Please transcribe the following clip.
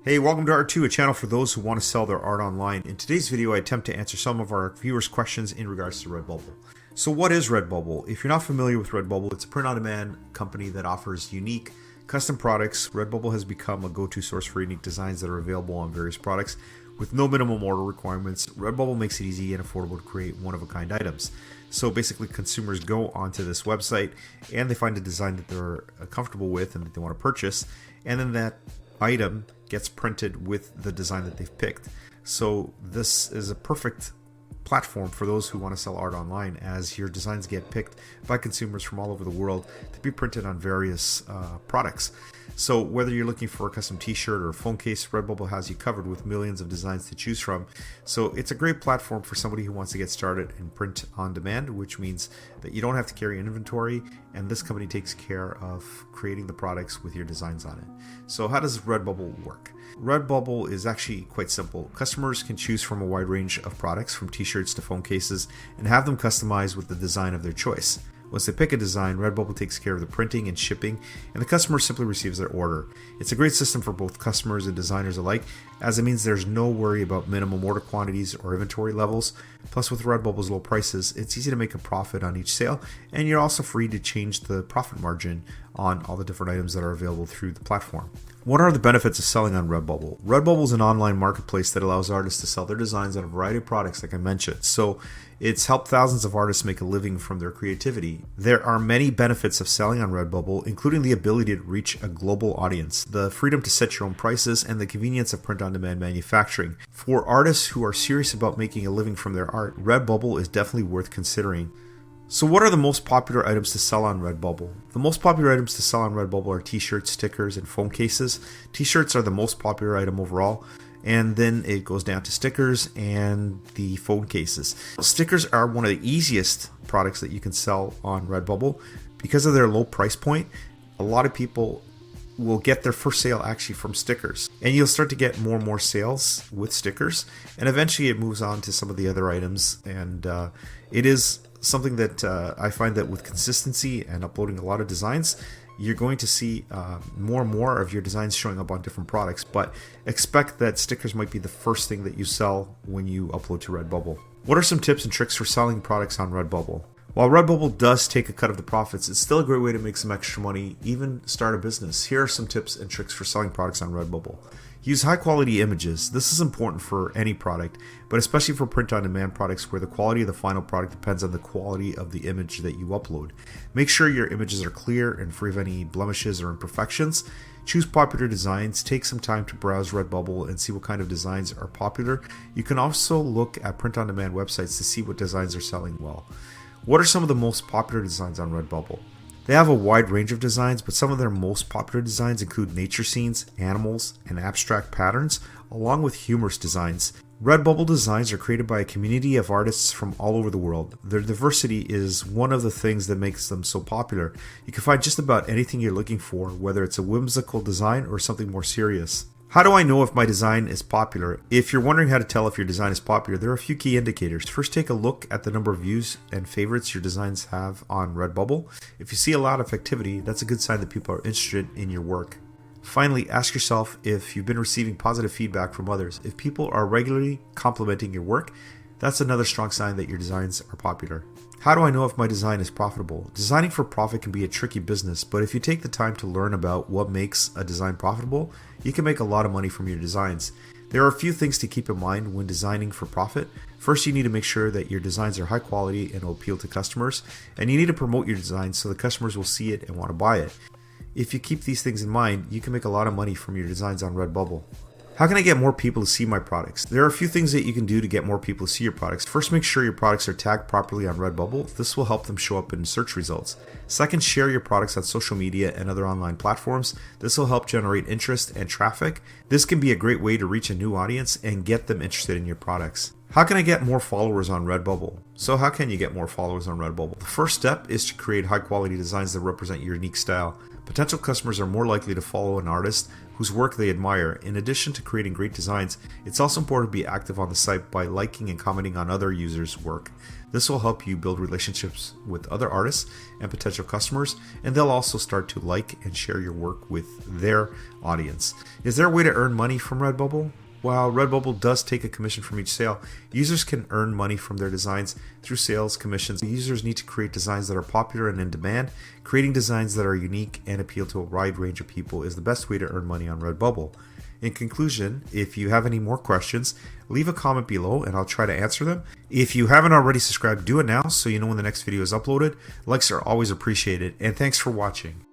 Hey, welcome to Art2, a channel for those who want to sell their art online. In today's video, I attempt to answer some of our viewers' questions in regards to Redbubble. So what is Redbubble? If you're not familiar with Redbubble, it's a print-on-demand company that offers unique, custom products. Redbubble has become a go-to source for unique designs that are available on various products. With no minimum order requirements, Redbubble makes it easy and affordable to create one-of-a-kind items. So basically, consumers go onto this website and they find a design that they're comfortable with and that they want to purchase, and then that item gets printed with the design that they've picked. So this is a perfect platform for those who want to sell art online, as your designs get picked by consumers from all over the world to be printed on various products. So whether you're looking for a custom t-shirt or a phone case, Redbubble has you covered with millions of designs to choose from. So it's a great platform for somebody who wants to get started in print on demand, which means that you don't have to carry inventory, and this company takes care of creating the products with your designs on it. So how does Redbubble work? Redbubble is actually quite simple. Customers can choose from a wide range of products, from t-shirts to phone cases, and have them customized with the design of their choice. Once they pick a design, Redbubble takes care of the printing and shipping, and the customer simply receives their order. It's a great system for both customers and designers alike, as it means there's no worry about minimum order quantities or inventory levels. Plus, with Redbubble's low prices, it's easy to make a profit on each sale, and you're also free to change the profit margin on all the different items that are available through the platform. What are the benefits of selling on Redbubble? Redbubble is an online marketplace that allows artists to sell their designs on a variety of products, like I mentioned. So it's helped thousands of artists make a living from their creativity. There are many benefits of selling on Redbubble, including the ability to reach a global audience, the freedom to set your own prices, and the convenience of print-on-demand manufacturing. For artists who are serious about making a living from their art, Redbubble is definitely worth considering. So what are the most popular items to sell on Redbubble? The most popular items to sell on Redbubble are t-shirts, stickers, and phone cases. T-shirts are the most popular item overall, and then it goes down to stickers and the phone cases. Stickers are one of the easiest products that you can sell on Redbubble. Because of their low price point, a lot of people will get their first sale actually from stickers, and you'll start to get more and more sales with stickers, and eventually it moves on to some of the other items. And it is something that I find that with consistency and uploading a lot of designs, you're going to see more and more of your designs showing up on different products. But expect that stickers might be the first thing that you sell when you upload to Redbubble. What are some tips and tricks for selling products on Redbubble? While Redbubble does take a cut of the profits, it's still a great way to make some extra money, even start a business. Here are some tips and tricks for selling products on Redbubble. Use high quality images. This is important for any product, but especially for print-on-demand products where the quality of the final product depends on the quality of the image that you upload. Make sure your images are clear and free of any blemishes or imperfections. Choose popular designs. Take some time to browse Redbubble and see what kind of designs are popular. You can also look at print-on-demand websites to see what designs are selling well. What are some of the most popular designs on Redbubble? They have a wide range of designs, but some of their most popular designs include nature scenes, animals, and abstract patterns, along with humorous designs. Redbubble designs are created by a community of artists from all over the world. Their diversity is one of the things that makes them so popular. You can find just about anything you're looking for, whether it's a whimsical design or something more serious. How do I know if my design is popular? If you're wondering how to tell if your design is popular, there are a few key indicators. First, take a look at the number of views and favorites your designs have on Redbubble. If you see a lot of activity, that's a good sign that people are interested in your work. Finally, ask yourself if you've been receiving positive feedback from others. If people are regularly complimenting your work, that's another strong sign that your designs are popular. How do I know if my design is profitable? Designing for profit can be a tricky business, but if you take the time to learn about what makes a design profitable, you can make a lot of money from your designs. There are a few things to keep in mind when designing for profit. First, you need to make sure that your designs are high quality and will appeal to customers, and you need to promote your designs so the customers will see it and want to buy it. If you keep these things in mind, you can make a lot of money from your designs on Redbubble. How can I get more people to see my products? There are a few things that you can do to get more people to see your products. First, make sure your products are tagged properly on Redbubble. This will help them show up in search results. Second, share your products on social media and other online platforms. This will help generate interest and traffic. This can be a great way to reach a new audience and get them interested in your products. How can I get more followers on Redbubble? So how can you get more followers on Redbubble? The first step is to create high quality designs that represent your unique style. Potential customers are more likely to follow an artist whose work they admire. In addition to creating great designs, it's also important to be active on the site by liking and commenting on other users' work. This will help you build relationships with other artists and potential customers, and they'll also start to like and share your work with their audience. Is there a way to earn money from Redbubble? While Redbubble does take a commission from each sale, users can earn money from their designs through sales commissions. Users need to create designs that are popular and in demand. Creating designs that are unique and appeal to a wide range of people is the best way to earn money on Redbubble. In conclusion, if you have any more questions, leave a comment below and I'll try to answer them. If you haven't already subscribed, do it now so you know when the next video is uploaded. Likes are always appreciated, and thanks for watching.